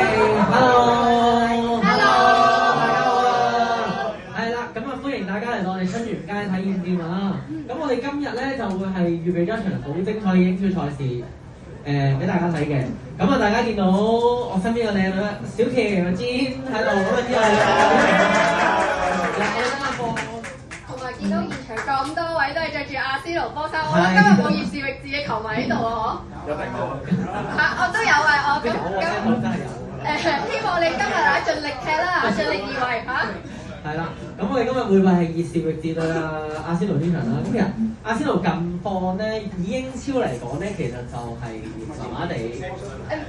Hello， Hello， 大家好啊！係啦，咁啊歡迎大家嚟到我哋新源街體驗店啊！咁我哋今日咧就會係預備咗一場好精彩嘅英超賽事，俾大家睇嘅。咁啊，大家見到我身邊嘅靚女小喬、阿 Jean 喺度，咁啊之後同埋見到現場咁多位都係着住阿仙奴波衫，我覺得今日冇葉士域治嘅球迷喺度啊！有定冇？我都有啊，我咁真係有。希望你今日盡力踢啦，盡力而為嚇。係啦，咁我哋今日會係熱士域治對阿仙奴呢場啦。咁其實阿仙奴近況咧，以英超嚟講咧，其實就係麻麻地。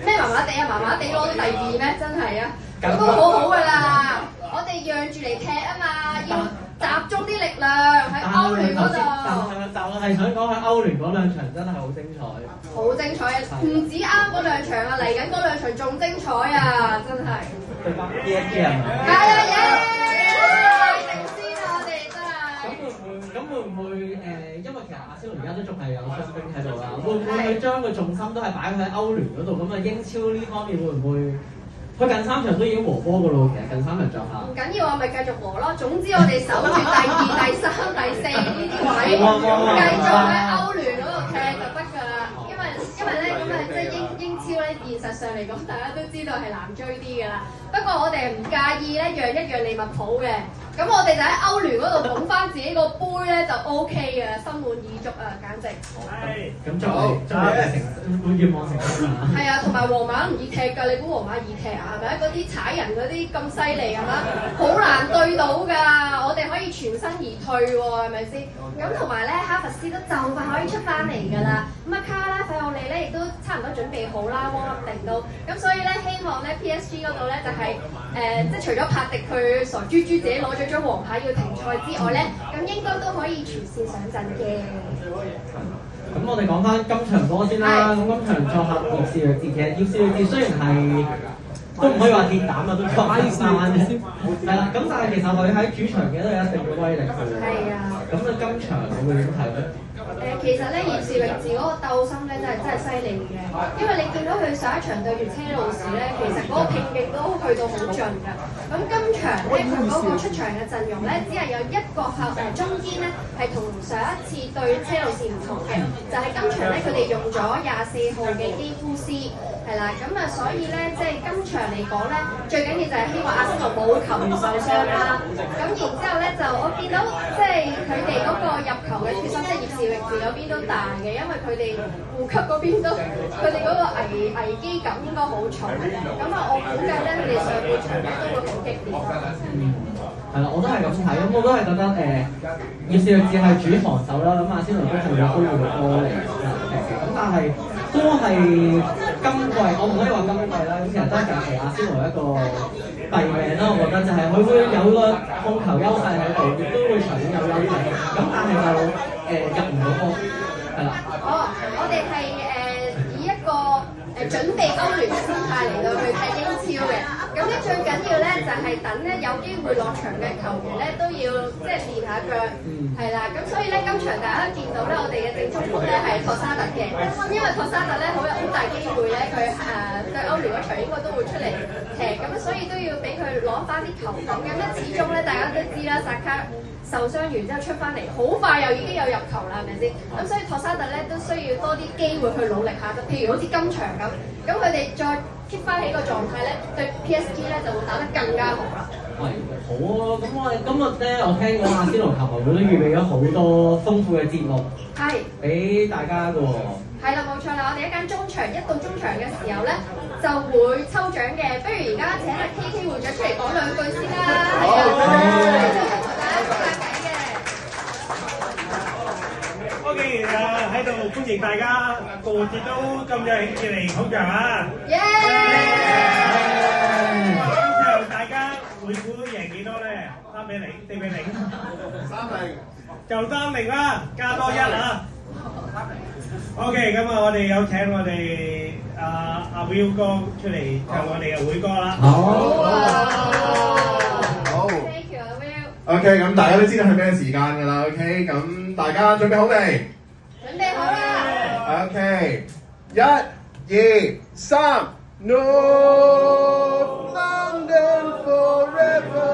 咩麻麻地啊？麻麻地攞到第2咩？真係啊！都好好㗎啦，我哋讓住嚟踢啊嘛，要集中啲力量喺歐聯嗰度。就係想講喺歐聯嗰兩場真係好精彩。好精彩啊！唔止啱嗰兩場啊，嚟緊嗰兩場仲精彩啊！真係。對翻 PSG 係嘛？係啊，耶！定先啊，我哋真係。咁會唔會因為其實阿仙奴而家都仲係有傷兵喺度啦，會唔會去將個重心都係擺喺歐聯嗰度？咁啊，英超呢方面會唔會？佢近3場都已經和波㗎咯，其實近3場作客。唔緊要，我咪繼續和咯。總之我哋守住第2、第3、第4呢啲位，繼續喺歐聯嗰度踢就得㗎啦。因為咧咁啊，即係英超咧，現實上嚟講，大家都知道係難追啲㗎啦。不過我哋唔介意咧，讓一讓利物浦嘅。咁我哋就喺歐聯嗰度捧翻自己個杯咧，就 OK 嘅，心滿意足啊，簡直。係。咁祝你會願望成真啊！係啊，同埋皇馬唔易踢㗎，你估皇馬易踢啊？係咪？嗰啲踩人嗰啲咁犀利係嘛？好難對到㗎，我哋可以全身而退喎，係咪先？咁同埋咧，哈弗斯都就快可以出翻嚟㗎啦。咁啊，卡拉費奧利咧亦都差唔多準備好啦，warm up定到。咁所以咧，希望咧 PSG 嗰度咧就係即係除咗帕迪佢傻豬豬自己攞咗張黃牌要停賽之外咧，咁應該都可以全線上陣嘅。咁我哋講翻今場波先啦。咁今場作客熱士域治，其實熱士域治雖然係都唔可以話鐵膽啊，都錯翻嘅。係啦，咁但係其實佢喺主場嘅都有一定嘅威力嘅。係啊。咁啊，今場你會點睇咧？其實咧，熱士域治嗰個鬥心咧，真係犀利嘅。因為你見到佢上一場對住車路士咧，其實嗰個拼勁都去到好盡㗎。咁今場咧，佢嗰個出場嘅陣容咧，只係有一個中堅咧，係同上一次對車路士唔同嘅，就係今場咧，佢哋用咗24號嘅基夫斯，係啦。咁啊，所以咧，即係今場嚟講咧，最緊要就係希望阿仙奴冇球員受傷啦。咁然之後咧，就我見到即係佢哋嗰個入球嘅決心，即係熱士域治嗰邊都大嘅，因為佢哋護級嗰邊都，佢哋嗰個危機感應該好重。咁啊，我估計咧，佢哋上半場咧都會好激烈。係啦，我都係咁睇，咁我都係覺得熱士域治係主防守啦，咁阿仙奴都仲有機會過嚟踢嘅，咁但係都係今季，我唔可以話今季啦，咁其實都係近期阿仙奴一個弊病啦，我覺得就係佢會有個控球優勢喺度，亦都會長遠有優勢，咁但係就入唔到波，係啦。我哋係以一個準備歐聯嘅心態嚟到去睇英超嘅。咁咧最緊要咧就係等咧有機會落場嘅球員咧都要即係練下腳，係啦。咁所以咧今場大家都見到咧，我哋嘅正中鋒咧係托沙特嘅，因為托沙特咧好大機會咧佢對歐聯嗰場應該都會出嚟踢，咁所以都要俾佢攞翻啲球感。咁咧始終咧大家都知啦，薩卡受傷完之後出翻嚟，好快又已經有入球啦，係咪先？咁所以托沙特咧都需要多啲機會去努力下，就譬如好似今場咁佢哋再 keep 翻起個狀態咧，對 PSG 咧就會打得更加好啦。係好啊！咁我哋今日咧，我聽講阿仙奴球迷會都預備咗好多豐富嘅節目，係俾大家㗎喎。係啦，冇錯啦！我哋一間中場，一到中場嘅時候咧，就會抽獎嘅。不如而家請阿 KK 會長出嚟講兩句先啦。係啊，同大家傾下偈嘅。OK 喺度歡迎大家過節都咁有興致嚟捧場啊！耶！今場大家回顧贏幾多咧？3-0、4-0、3-0，就3-0啦，加多1啊！ OK， 咁啊，我哋有請我哋阿 Will 哥出嚟唱我哋嘅會歌啦。好啊！好 ，Thank you，阿 Will。OK， 咁大家都知道係咩時間㗎啦。OK， 咁大家準備好未？準備好啦。OK， 1、2、3 North London forever,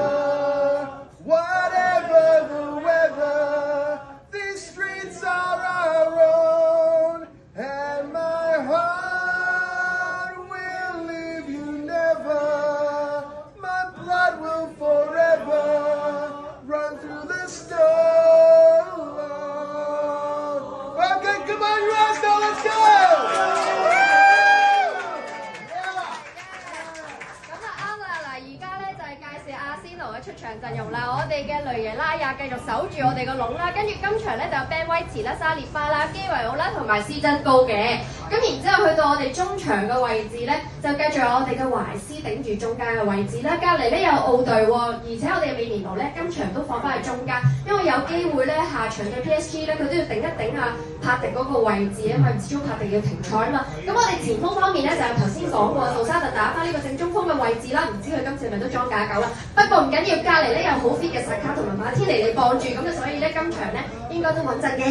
whatever the weather, these streets are our own, and my heart will leave you never, my blood will forever run through the stone. Okay, come on, Roscoe, let's go! 嘅出場陣容啦，我哋嘅雷爺拉亞繼續守住我哋個籠啦，跟住今場咧就有 Ben 威茨啦、沙列巴啦、基維奧啦同埋斯真高嘅，咁然之後去到我哋中場嘅位置咧，就繼續有我哋嘅懷斯頂住中間嘅位置啦，隔離咧有奧隊喎，而且我哋嘅美連奴咧今場都放翻去中間，因為有機會咧下場嘅 PSG 咧佢都要頂一頂啊帕迪嗰個位置，因為始終帕迪要停賽啊嘛，咁我哋前鋒方面咧就有頭先講過杜沙特打翻呢個正中鋒嘅位置啦，唔知佢今次係咪都裝假狗啦，不過唔緊要，隔離咧有好 fit 嘅薩卡同埋馬天尼嚟幫住，咁啊所以咧今場咧應該都穩陣嘅。